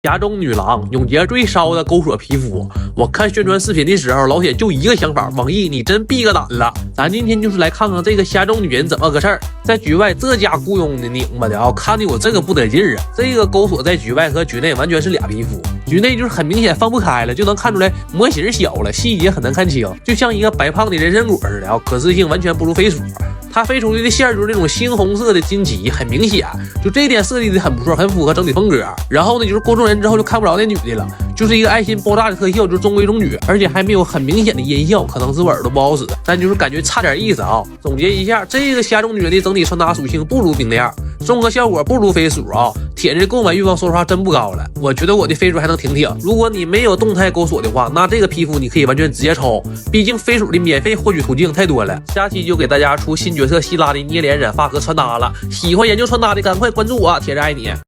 家中女郎永劫最骚的钩锁皮肤，我看宣传视频的时候，老铁就一个想法：网易你真闭个胆了！咱今天就是来看看这个虾中女人怎么个事儿。在局外这家雇佣的拧巴的啊，看的我这个不得劲儿啊！这个钩锁在局外和局内完全是俩皮肤，局内就是很明显放不开了，就能看出来模型小了，细节很难看清，就像一个白胖的人参果似的啊，可视性完全不如飞鼠。它飞出去的线就是那种猩红色的金旗，很明显，就这一点设计的很不错，很符合整体风格。然后呢，就是郭中人之后就看不着那女的了，就是一个爱心爆炸的特效，就是中规中矩，而且还没有很明显的音效，可能是我耳朵不好使，但就是感觉差点意思啊。总结一下，这个虾中女人的整体穿搭属性不如冰链，综合效果不如飞鼠啊，铁子购买欲望说实话真不高了。我觉得我的飞鼠还能挺。如果你没有动态钩锁的话，那这个皮肤你可以完全直接抽，毕竟飞鼠的免费获取途径太多了。下期就给大家出新角色希拉的捏脸染发和穿搭了，喜欢研究穿搭的赶快关注我，铁子爱你。